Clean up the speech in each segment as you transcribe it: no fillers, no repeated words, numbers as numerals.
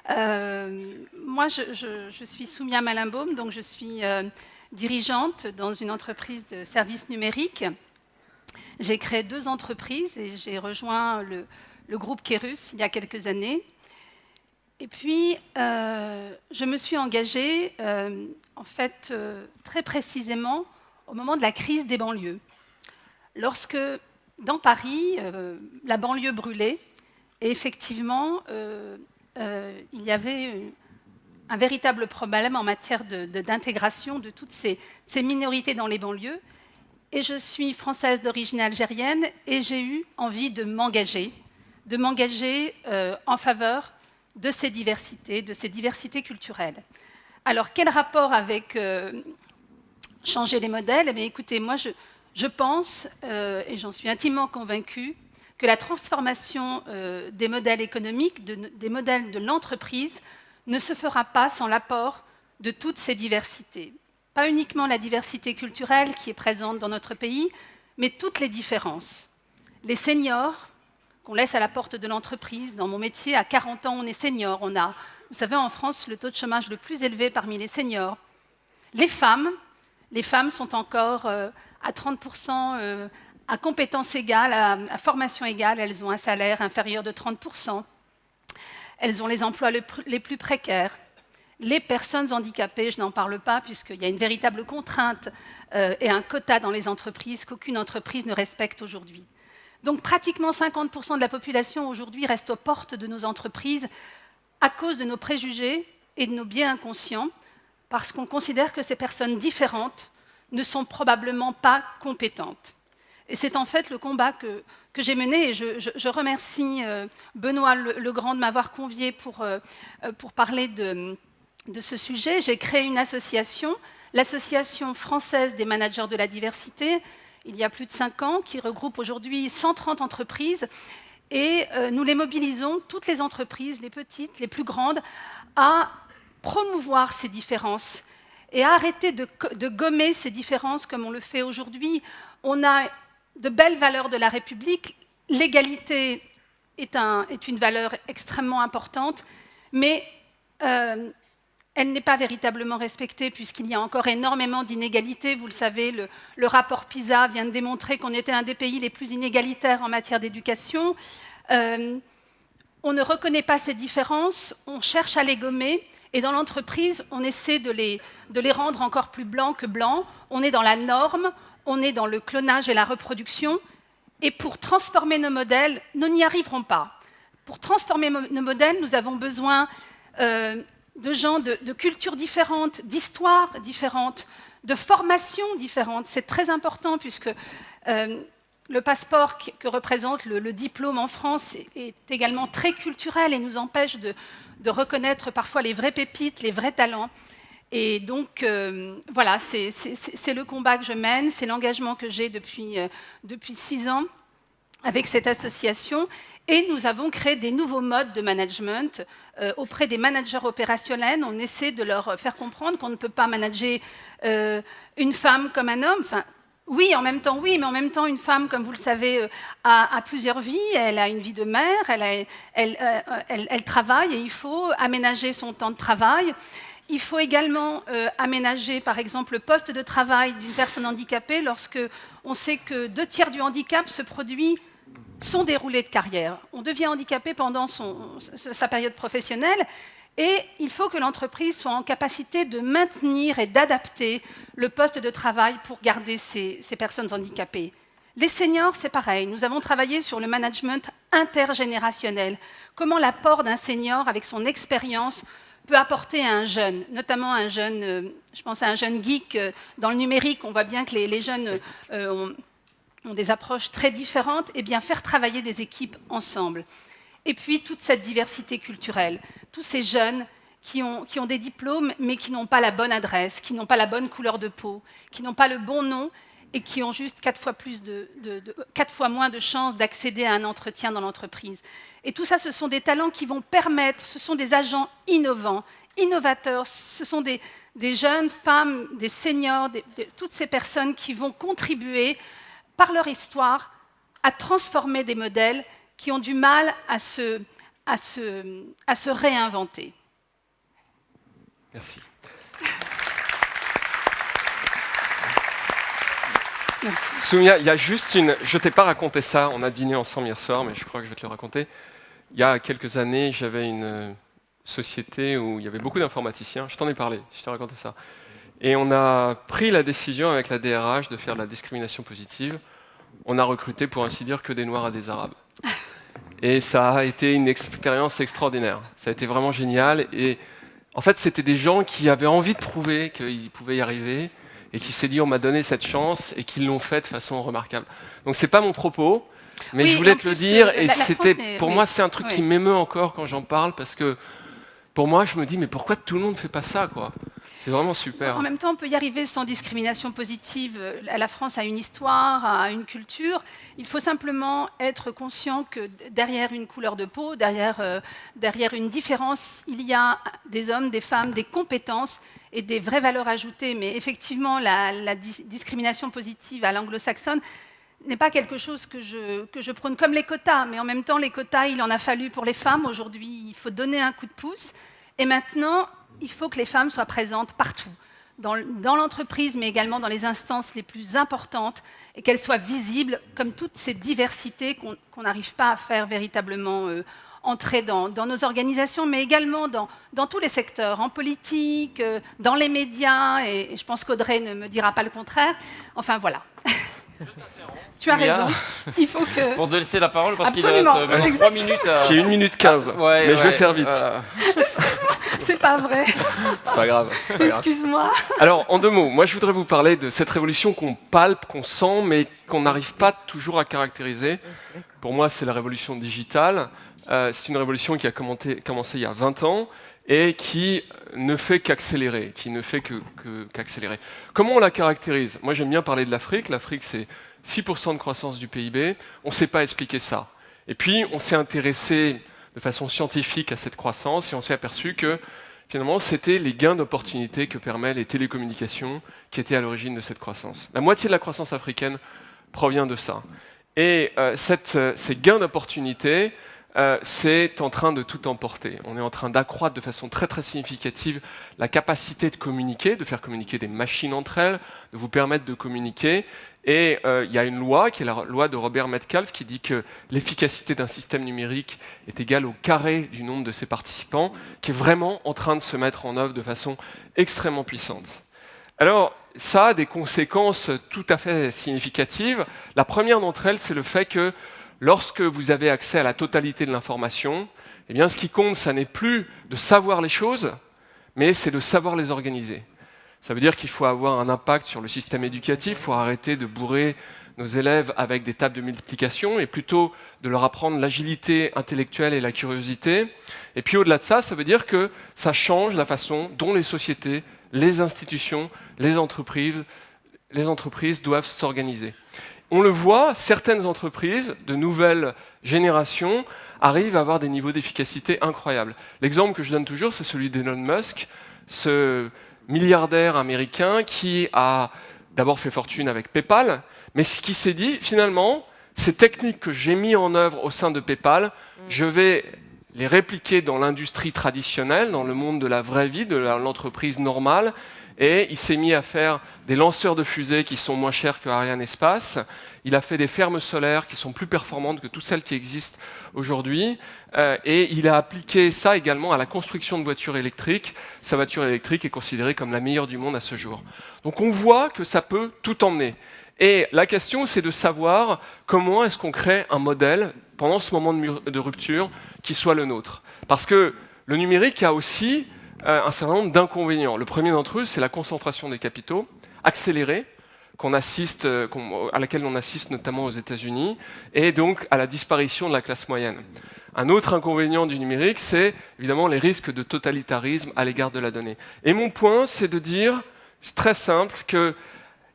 Moi, je suis Soumia Malenbaum, donc je suis dirigeante dans une entreprise de services numériques. J'ai créé 2 entreprises et j'ai rejoint le groupe Kerus il y a quelques années. Et puis, je me suis engagée, en fait, très précisément au moment de la crise des banlieues. Lorsque, dans Paris, la banlieue brûlait, et effectivement, il y avait un véritable problème en matière d'intégration de toutes ces minorités dans les banlieues. Et je suis française d'origine algérienne et j'ai eu envie de m'engager en faveur de ces diversités culturelles. Alors, quel rapport avec changer les modèles? Eh bien, écoutez, moi, je pense, et j'en suis intimement convaincue, que la transformation des modèles économiques, des modèles de l'entreprise, ne se fera pas sans l'apport de toutes ces diversités. Pas uniquement la diversité culturelle qui est présente dans notre pays, mais toutes les différences. Les seniors, qu'on laisse à la porte de l'entreprise. Dans mon métier, à 40 ans, on est senior. On a, vous savez, en France, le taux de chômage le plus élevé parmi les seniors. Les femmes sont encore à 30%, à compétences égales, à formation égale, elles ont un salaire inférieur de 30%. Elles ont les emplois les plus précaires. Les personnes handicapées, je n'en parle pas, puisqu'il y a une véritable contrainte et un quota dans les entreprises qu'aucune entreprise ne respecte aujourd'hui. Donc pratiquement 50% de la population aujourd'hui reste aux portes de nos entreprises à cause de nos préjugés et de nos biais inconscients, parce qu'on considère que ces personnes différentes ne sont probablement pas compétentes. Et c'est en fait le combat que j'ai mené, et je remercie Benoît Legrand de m'avoir conviée pour parler de ce sujet. J'ai créé une association, l'Association française des managers de la diversité, il y a plus de 5 ans, qui regroupe aujourd'hui 130 entreprises, et nous les mobilisons, toutes les entreprises, les petites, les plus grandes, à promouvoir ces différences et à arrêter de gommer ces différences comme on le fait aujourd'hui. On a de belles valeurs de la République, l'égalité est une valeur extrêmement importante, mais elle n'est pas véritablement respectée puisqu'il y a encore énormément d'inégalités. Vous le savez, le rapport PISA vient de démontrer qu'on était un des pays les plus inégalitaires en matière d'éducation. On ne reconnaît pas ces différences, on cherche à les gommer, et dans l'entreprise, on essaie de les rendre encore plus blancs que blancs. On est dans la norme, on est dans le clonage et la reproduction, et pour transformer nos modèles, nous n'y arriverons pas. Pour transformer nos modèles, nous avons besoin de gens de cultures différentes, d'histoires différentes, de formations différentes. C'est très important puisque le passeport que représente le diplôme en France est également très culturel et nous empêche de reconnaître parfois les vraies pépites, les vrais talents. Et donc, voilà, c'est le combat que je mène, c'est l'engagement que j'ai depuis 6 ans avec cette association. Et nous avons créé des nouveaux modes de management auprès des managers opérationnels. On essaie de leur faire comprendre qu'on ne peut pas manager une femme comme un homme. Enfin, oui, mais en même temps, une femme, comme vous le savez, a plusieurs vies. Elle a une vie de mère, elle travaille et il faut aménager son temps de travail. Il faut également aménager, par exemple, le poste de travail d'une personne handicapée lorsque on sait que 2/3 du handicap se produit sont déroulés de carrière. On devient handicapé pendant sa période professionnelle et il faut que l'entreprise soit en capacité de maintenir et d'adapter le poste de travail pour garder ces personnes handicapées. Les seniors, c'est pareil. Nous avons travaillé sur le management intergénérationnel. Comment l'apport d'un senior avec son expérience peut apporter à un jeune, notamment un jeune, je pense à un jeune geek dans le numérique. On voit bien que les jeunes ont des approches très différentes, et bien faire travailler des équipes ensemble. Et puis toute cette diversité culturelle, tous ces jeunes qui ont des diplômes mais qui n'ont pas la bonne adresse, qui n'ont pas la bonne couleur de peau, qui n'ont pas le bon nom et qui ont juste 4 fois moins de chances d'accéder à un entretien dans l'entreprise. Et tout ça, ce sont des talents qui vont permettre, ce sont des agents innovants, innovateurs, ce sont des jeunes femmes, des seniors, toutes ces personnes qui vont contribuer par leur histoire, à transformer des modèles qui ont du mal à se à se réinventer. Merci. Merci. Soumia, il y a juste une... Je ne t'ai pas raconté ça, on a dîné ensemble hier soir, mais je crois que je vais te le raconter. Il y a quelques années, j'avais une société où il y avait beaucoup d'informaticiens. Je t'en ai parlé, je t'ai raconté ça. Et on a pris la décision avec la DRH de faire de la discrimination positive. On a recruté, pour ainsi dire, que des Noirs et des Arabes. Et ça a été une expérience extraordinaire. Ça a été vraiment génial. Et en fait, c'était des gens qui avaient envie de prouver qu'ils pouvaient y arriver et qui s'est dit on m'a donné cette chance et qui l'ont fait de façon remarquable. Donc c'est pas mon propos, mais Oui, je voulais en te le plus, dire. la Et France c'était, pour oui, moi, c'est un truc oui. qui m'émeut encore quand j'en parle parce que pour moi, je me dis mais pourquoi tout le monde ne fait pas ça, quoi? C'est vraiment super. En même temps, on peut y arriver sans discrimination positive. La France a une histoire, a une culture. Il faut simplement être conscient que derrière une couleur de peau, derrière une différence, il y a des hommes, des femmes, des compétences et des vraies valeurs ajoutées. Mais effectivement, la discrimination positive à l'anglo-saxonne n'est pas quelque chose que je prône comme les quotas. Mais en même temps, les quotas, il en a fallu pour les femmes. Aujourd'hui, il faut donner un coup de pouce. Et maintenant, il faut que les femmes soient présentes partout, dans l'entreprise, mais également dans les instances les plus importantes, et qu'elles soient visibles comme toutes ces diversités qu'on n'arrive pas à faire véritablement entrer dans nos organisations, mais également dans tous les secteurs, en politique, dans les médias, et je pense qu'Audrey ne me dira pas le contraire. Enfin, voilà. Tu as raison. Il faut que... Pour te laisser la parole, parce qu'il Absolument. reste maintenant 3 minutes. J'ai 1 minute 15, Ouais, mais je vais faire vite. C'est pas vrai. C'est pas grave. c'est pas grave. Excuse-moi. Alors, en 2 mots, moi je voudrais vous parler de cette révolution qu'on palpe, qu'on sent, mais qu'on n'arrive pas toujours à caractériser. Pour moi, c'est la révolution digitale. C'est une révolution qui a commencé il y a 20 ans et qui ne fait qu'accélérer, qu'accélérer. Comment on la caractérise? Moi, j'aime bien parler de l'Afrique. L'Afrique, c'est 6% de croissance du PIB. On ne sait pas expliquer ça. Et puis, on s'est intéressé de façon scientifique à cette croissance et on s'est aperçu que finalement, c'était les gains d'opportunités que permettent les télécommunications qui étaient à l'origine de cette croissance. La moitié de la croissance africaine provient de ça. Et ces gains d'opportunités, c'est en train de tout emporter. On est en train d'accroître de façon très très significative la capacité de communiquer, de faire communiquer des machines entre elles, de vous permettre de communiquer. Et il y a une loi, qui est la loi de Robert Metcalfe, qui dit que l'efficacité d'un système numérique est égale au carré du nombre de ses participants, qui est vraiment en train de se mettre en œuvre de façon extrêmement puissante. Alors, ça a des conséquences tout à fait significatives. La première d'entre elles, c'est le fait que lorsque vous avez accès à la totalité de l'information, eh bien, ce qui compte, ça n'est plus de savoir les choses, mais c'est de savoir les organiser. Ça veut dire qu'il faut avoir un impact sur le système éducatif, il faut arrêter de bourrer nos élèves avec des tables de multiplication et plutôt de leur apprendre l'agilité intellectuelle et la curiosité. Et puis au-delà de ça, ça veut dire que ça change la façon dont les sociétés, les institutions, les entreprises doivent s'organiser. On le voit, certaines entreprises de nouvelles générations arrivent à avoir des niveaux d'efficacité incroyables. L'exemple que je donne toujours, c'est celui d'Elon Musk, ce milliardaire américain qui a d'abord fait fortune avec PayPal, mais ce qui s'est dit, finalement, ces techniques que j'ai mises en œuvre au sein de PayPal, je vais les répliquer dans l'industrie traditionnelle, dans le monde de la vraie vie, de l'entreprise normale, et il s'est mis à faire des lanceurs de fusées qui sont moins chers que Arianespace. Il a fait des fermes solaires qui sont plus performantes que toutes celles qui existent aujourd'hui. Et il a appliqué ça également à la construction de voitures électriques. Sa voiture électrique est considérée comme la meilleure du monde à ce jour. Donc on voit que ça peut tout emmener. Et la question, c'est de savoir comment est-ce qu'on crée un modèle pendant ce moment de rupture qui soit le nôtre. Parce que le numérique a aussi un certain nombre d'inconvénients. Le premier d'entre eux, c'est la concentration des capitaux accélérée à laquelle on assiste notamment aux États-Unis, et donc à la disparition de la classe moyenne. Un autre inconvénient du numérique, c'est évidemment les risques de totalitarisme à l'égard de la donnée. Et mon point, c'est de dire, c'est très simple, qu'il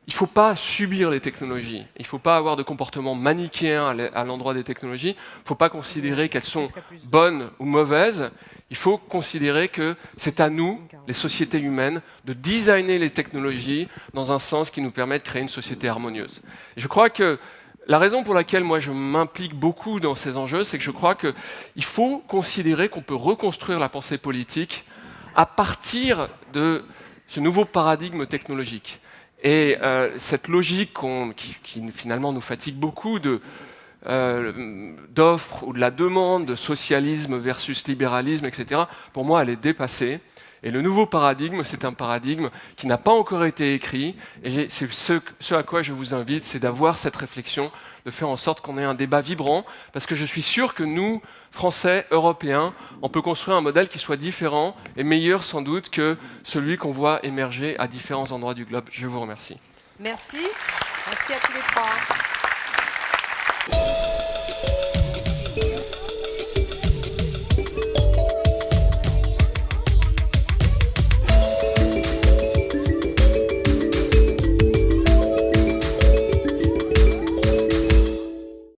ne faut pas subir les technologies. Il ne faut pas avoir de comportement manichéen à l'endroit des technologies. Il ne faut pas considérer qu'elles sont bonnes ou mauvaises. Il faut considérer que c'est à nous, les sociétés humaines, de designer les technologies dans un sens qui nous permet de créer une société harmonieuse. Et je crois que La raison pour laquelle moi je m'implique beaucoup dans ces enjeux, c'est que je crois qu'il faut considérer qu'on peut reconstruire la pensée politique à partir de ce nouveau paradigme technologique. Et cette logique qui finalement nous fatigue beaucoup d'offres ou de la demande, de socialisme versus libéralisme, etc., pour moi elle est dépassée. Et le nouveau paradigme, c'est un paradigme qui n'a pas encore été écrit. Et c'est ce à quoi je vous invite, c'est d'avoir cette réflexion, de faire en sorte qu'on ait un débat vibrant, parce que je suis sûr que nous, Français, Européens, on peut construire un modèle qui soit différent et meilleur sans doute que celui qu'on voit émerger à différents endroits du globe. Je vous remercie. Merci. Merci à tous les trois.